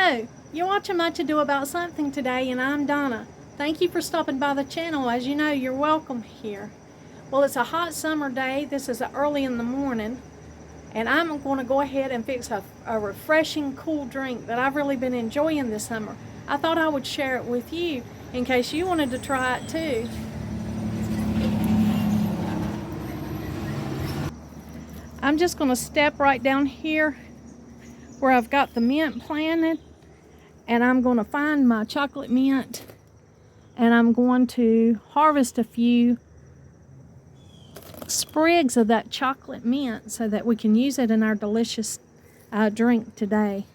Hello, you're watching Much Ado About Something today, and I'm Donna. Thank you for stopping by the channel. As you know, you're welcome here. Well, it's a hot summer day. This is early in the morning, and I'm going to go ahead and fix a refreshing, cool drink that I've really been enjoying this summer. I thought I would share it with you in case you wanted to try it too. I'm just going to step right down here where I've got the mint planted, and I'm going to find my chocolate mint, and I'm going to harvest a few sprigs of that chocolate mint so that we can use it in our delicious drink today.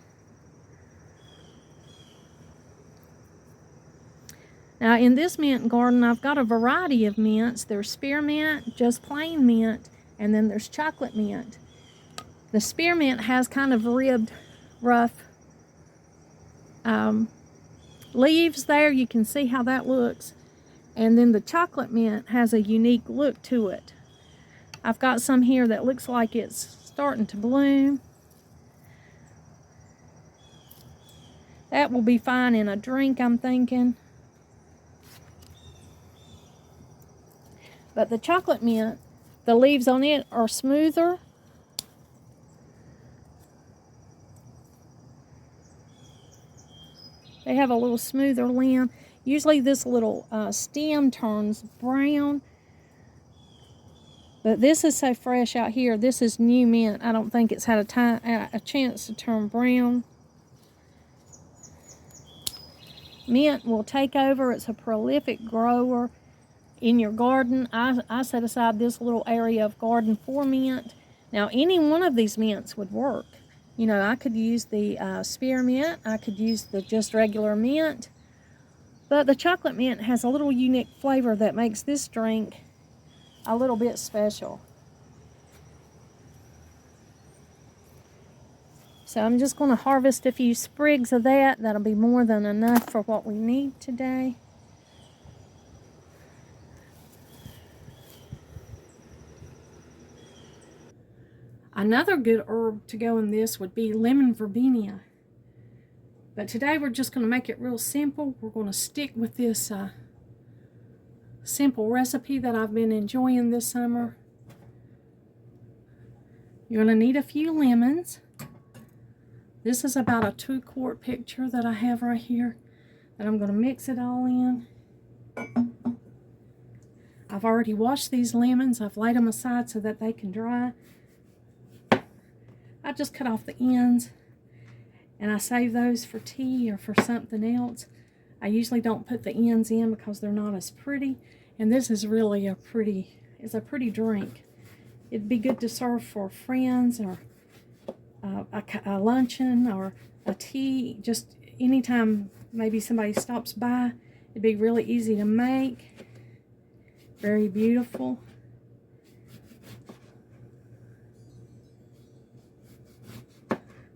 Now in this mint garden, I've got a variety of mints. There's spearmint, just plain mint, and then there's chocolate mint. The spearmint has kind of ribbed, rough leaves there. You can see how that looks. And then the chocolate mint has a unique look to it. I've got some here that looks like it's starting to bloom. That will be fine in a drink, I'm thinking. But the chocolate mint, the leaves on it are smoother. They have a little smoother limb. Usually this little stem turns brown. But this is so fresh out here. This is new mint. I don't think it's had a chance to turn brown. Mint will take over. It's a prolific grower in your garden. I set aside this little area of garden for mint. Now any one of these mints would work. You know, I could use the spearmint. I could use the just regular mint. But the chocolate mint has a little unique flavor that makes this drink a little bit special. So I'm just going to harvest a few sprigs of that. That'll be more than enough for what we need today. Another good herb to go in this would be lemon verbenia. But today we're just going to make it real simple. We're going to stick with this simple recipe that I've been enjoying this summer. You're going to need a few lemons. This is about a 2-quart picture that I have right here. And I'm going to mix it all in. I've already washed these lemons. I've laid them aside so that they can dry. I just cut off the ends and I save those for tea or for something else. I usually don't put the ends in because they're not as pretty, and this is really a pretty drink. It'd be good to serve for friends or a luncheon or a tea, just anytime maybe somebody stops by. It'd be really easy to make, very beautiful.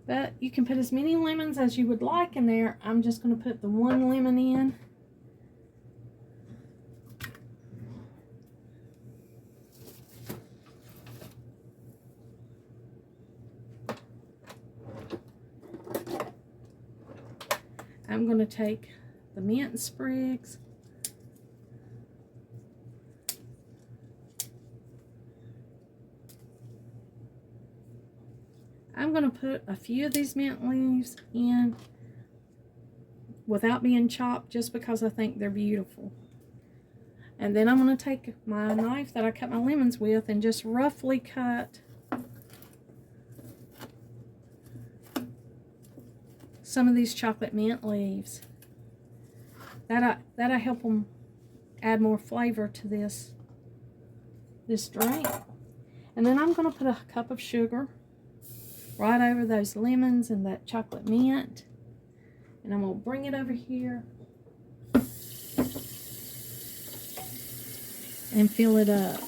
But you can put as many lemons as you would like in there. I'm just going to put the 1 lemon in. I'm going to take the mint sprigs. I'm going to put a few of these mint leaves in without being chopped, just because I think they're beautiful. And then I'm going to take my knife that I cut my lemons with and just roughly cut some of these chocolate mint leaves. That'll help them add more flavor to this drink. And then I'm going to put a cup of sugar right over those lemons and that chocolate mint. And I'm going to bring it over here and fill it up.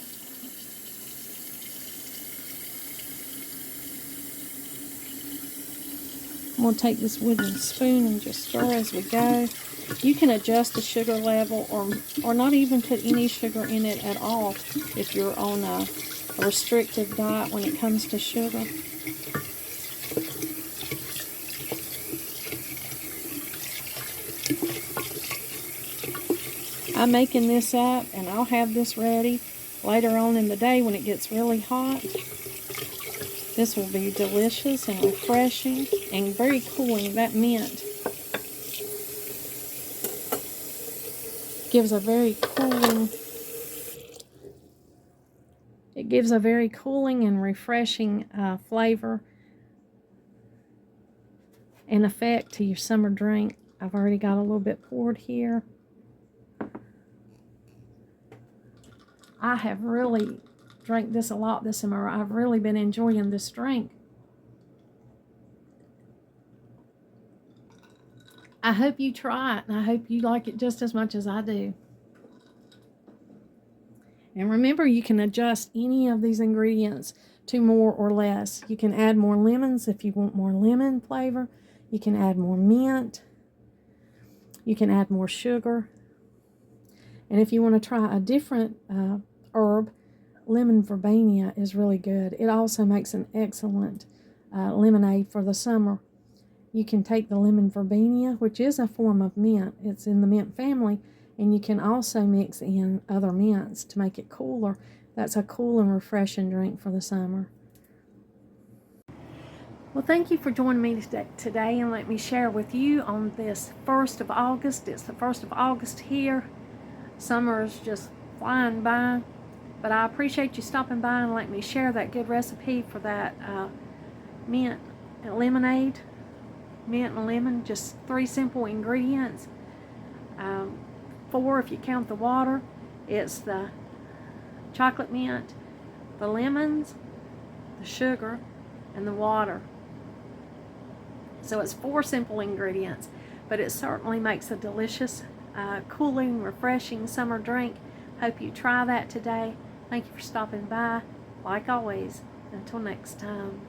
I'm going to take this wooden spoon and just stir as we go. You can adjust the sugar level or not even put any sugar in it at all if you're on a restrictive diet when it comes to sugar. I'm making this up, and I'll have this ready later on in the day when it gets really hot. This will be delicious and refreshing and very cooling. That mint gives a very cooling, it gives a very cooling and refreshing flavor and effect to your summer drink. I've already got a little bit poured here. I have really drank this a lot this summer. I've really been enjoying this drink. I hope you try it, and I hope you like it just as much as I do. And remember, you can adjust any of these ingredients to more or less. You can add more lemons if you want more lemon flavor. You can add more mint. You can add more sugar. And if you want to try a different herb, lemon verbenia is really good. It also makes an excellent lemonade for the summer. You can take the lemon verbenia, which is a form of mint. It's in the mint family, and you can also mix in other mints to make it cooler. That's a cool and refreshing drink for the summer. Well, thank you for joining me today, and let me share with you on this 1st of August. It's the 1st of August here. Summer is just flying by, but I appreciate you stopping by and letting me share that good recipe for that mint and lemonade. Mint and lemon, just 3 simple ingredients. 4 if you count the water. It's the chocolate mint, the lemons, the sugar, and the water. So it's 4 simple ingredients, but it certainly makes a delicious, cooling, refreshing summer drink. Hope you try that today. Thank you for stopping by. Like always, until next time.